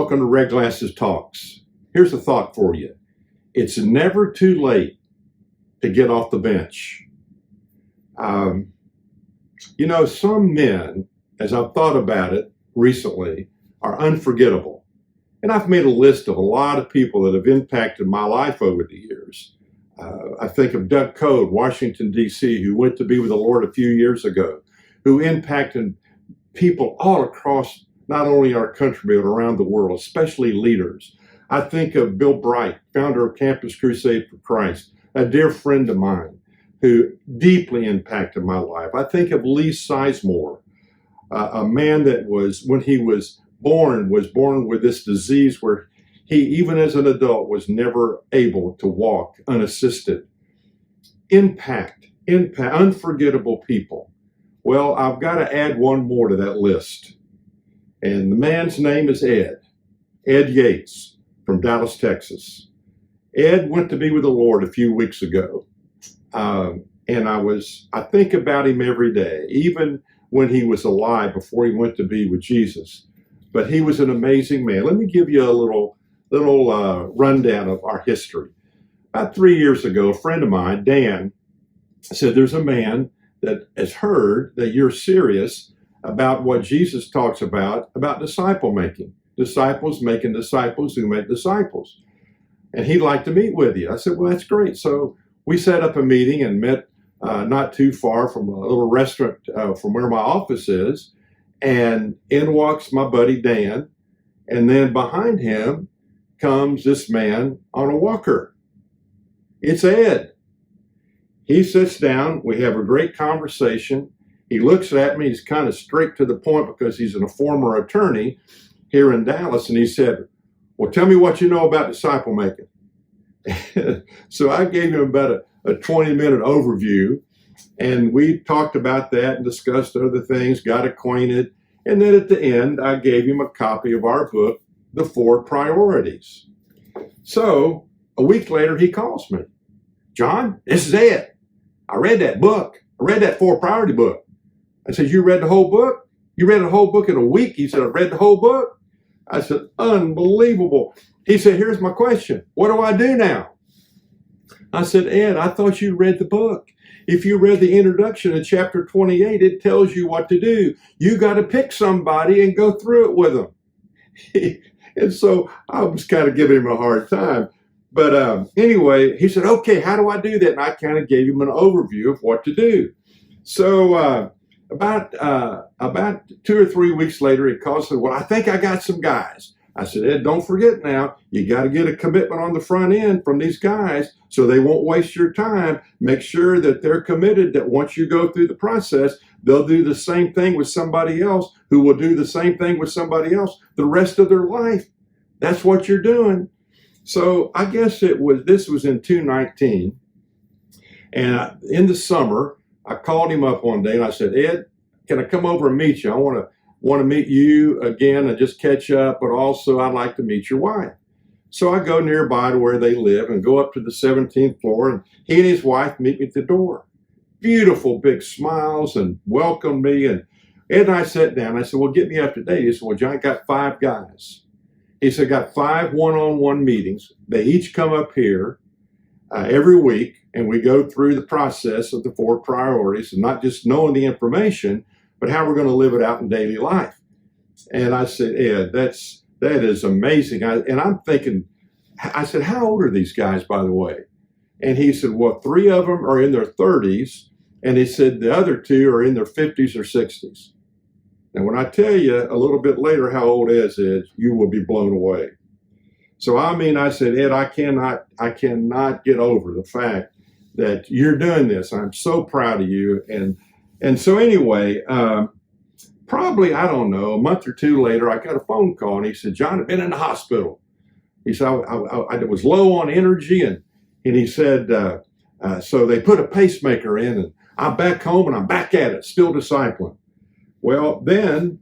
Welcome to Red Glasses Talks. Here's a thought for you. It's never too late to get off the bench. Some men, as I've thought about it recently, are unforgettable. And I've made a list of a lot of people that have impacted my life over the years. I think of Doug Code, Washington, D.C., who went to be with the Lord a few years ago, who impacted people all across not only our country, but around the world, especially leaders. I think of Bill Bright, founder of Campus Crusade for Christ, a dear friend of mine who deeply impacted my life. I think of Lee Sizemore, a man that was, when he was born with this disease where he, even as an adult, was never able to walk unassisted. Impact, unforgettable people. Well, I've got to add one more to that list. And the man's name is Ed Yates from Dallas, Texas. Ed went to be with the Lord a few weeks ago. And I think about him every day, even when he was alive before he went to be with Jesus. But he was an amazing man. Let me give you a little rundown of our history. About 3 years ago, a friend of mine, Dan, said there's a man that has heard that you're serious about what Jesus talks about disciple making. Disciples making disciples who make disciples. And he'd like to meet with you. I said, well, that's great. So we set up a meeting and met not too far from a little restaurant from where my office is. And in walks my buddy Dan. And then behind him comes this man on a walker. It's Ed. He sits down. We have a great conversation. He looks at me. He's kind of straight to the point because he's a former attorney here in Dallas. And he said, well, tell me what you know about disciple making. So I gave him about a 20-minute overview. And we talked about that and discussed other things, got acquainted. And then at the end, I gave him a copy of our book, The 4 Priorities. So a week later, he calls me. John, this is Ed. I read that book. I read that 4 priority book. I said, you read the whole book? You read the whole book in a week? He said, I read the whole book. I said, unbelievable. He said, here's my question. What do I do now? I said, Ed, I thought you read the book. If you read the introduction in chapter 28, it tells you what to do. You got to pick somebody and go through it with them. And so I was kind of giving him a hard time. But anyway, he said, okay, how do I do that? And I kind of gave him an overview of what to do. So about 2 or 3 weeks later, he calls and said, well, I think I got some guys. I said, Ed, don't forget now, you got to get a commitment on the front end from these guys so they won't waste your time. Make sure that they're committed, that once you go through the process, they'll do the same thing with somebody else who will do the same thing with somebody else the rest of their life. That's what you're doing. So I guess this was in 2019. And in the summer, I called him up one day and I said, Ed, can I come over and meet you? I want to meet you again and just catch up, but also I'd like to meet your wife. So I go nearby to where they live and go up to the 17th floor, and he and his wife meet me at the door. Beautiful big smiles and welcome me. And Ed and I sat down. I said, well, get me up to date. He said, well, John, I got 5 guys. He said, got 5 one-on-one meetings. They each come up here every week, and we go through the process of the 4 priorities, and not just knowing the information, but how we're going to live it out in daily life. And I said, Ed, that is amazing. And I'm thinking, I said, how old are these guys, by the way? And he said, well, 3 of them are in their 30s. And he said the other 2 are in their 50s or 60s. Now, when I tell you a little bit later how old Ed is, you will be blown away. So, I said, Ed, I cannot get over the fact that you're doing this. I'm so proud of you. And so anyway, probably, I don't know, a month or 2 later, I got a phone call and he said, John, I've been in the hospital. He said, I was low on energy and he said, so they put a pacemaker in and I'm back home and I'm back at it, still discipling. Well, then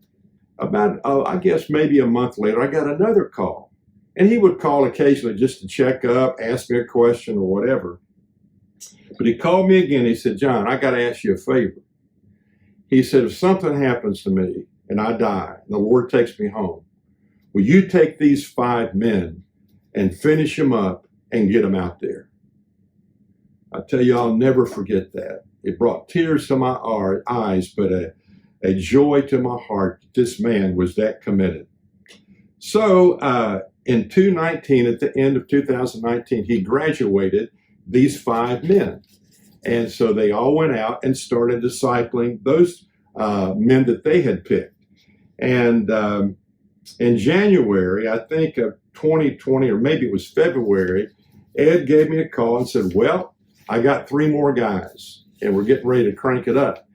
about, I guess maybe a month later, I got another call. And he would call occasionally just to check up, ask me a question or whatever. But he called me again. He said, John, I got to ask you a favor. He said, if something happens to me and I die and the Lord takes me home, Will you take these 5 men and finish them up and get them out there? I tell you, I'll never forget that. It brought tears to my eyes, but a joy to my heart that this man was that committed. So in 2019, at the end of 2019, he graduated these 5 men. And so they all went out and started discipling those men that they had picked. And in January, I think of 2020, or maybe it was February, Ed gave me a call and said, well, I got 3 more guys and we're getting ready to crank it up.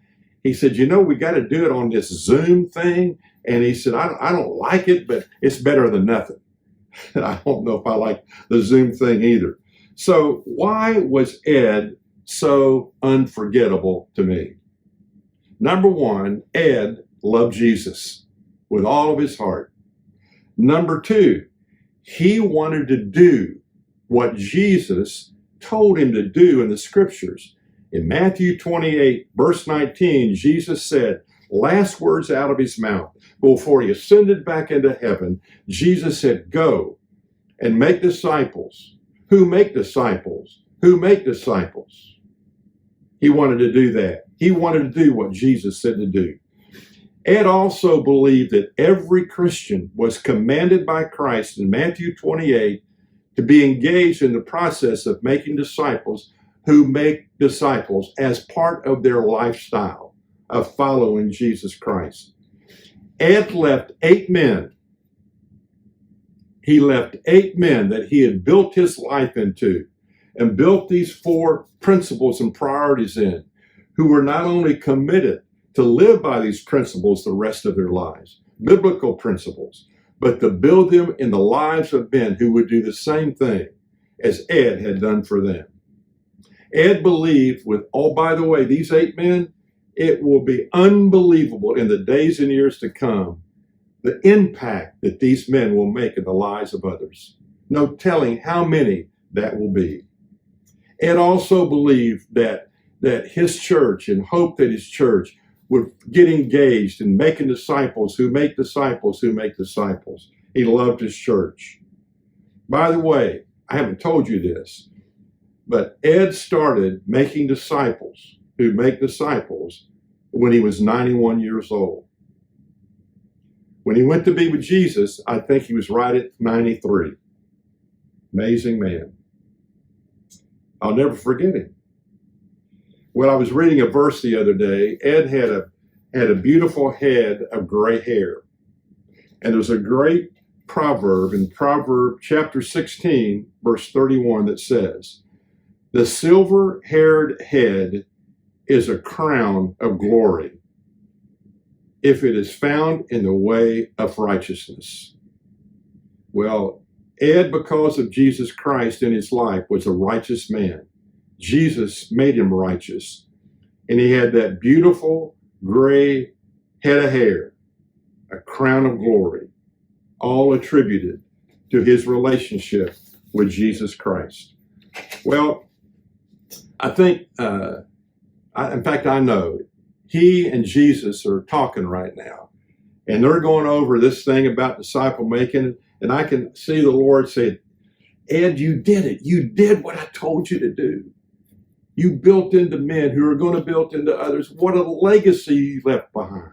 He said, you know, we got to do it on this Zoom thing. And he said, I don't like it, but it's better than nothing. I don't know if I like the Zoom thing either. So why was Ed so unforgettable to me? Number one, Ed loved Jesus with all of his heart. Number 2, he wanted to do what Jesus told him to do in the scriptures. In Matthew 28, verse 19, Jesus said, last words out of his mouth, before he ascended back into heaven, Jesus said, go and make disciples. Who make disciples? Who make disciples? He wanted to do that. He wanted to do what Jesus said to do. Ed also believed that every Christian was commanded by Christ in Matthew 28 to be engaged in the process of making disciples who make disciples as part of their lifestyle of following Jesus Christ. Ed left 8 men. He left 8 men that he had built his life into and built these 4 principles and priorities in, who were not only committed to live by these principles the rest of their lives, biblical principles, but to build them in the lives of men who would do the same thing as Ed had done for them. Ed believed with, oh, by the way, these 8 men, it will be unbelievable in the days and years to come, the impact that these men will make in the lives of others. No telling how many that will be. Ed also believed that his church and hoped that his church would get engaged in making disciples who make disciples who make disciples. He loved his church. By the way, I haven't told you this, but Ed started making disciples who make disciples when he was 91 years old. When he went to be with Jesus, I think he was right at 93. Amazing man. I'll never forget him. Well, I was reading a verse the other day. Ed had a beautiful head of gray hair. And there's a great proverb in Proverbs chapter 16, verse 31 that says, the silver-haired head is a crown of glory if it is found in the way of righteousness. Well, Ed, because of Jesus Christ in his life, was a righteous man. Jesus made him righteous. And he had that beautiful gray head of hair, a crown of glory, all attributed to his relationship with Jesus Christ. Well, I think, in fact, I know he and Jesus are talking right now. And they're going over this thing about disciple making. And I can see the Lord say, Ed, you did it. You did what I told you to do. You built into men who are going to build into others. What a legacy you left behind.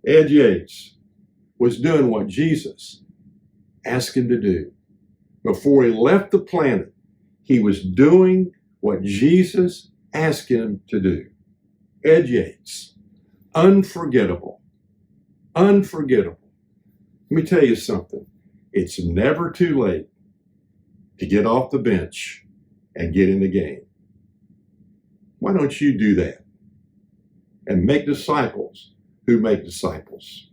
Ed Yates was doing what Jesus asked him to do. Before he left the planet, he was doing what Jesus asked him to do. Ed Yates, unforgettable, unforgettable. Let me tell you something. It's never too late to get off the bench and get in the game. Why don't you do that and make disciples who make disciples?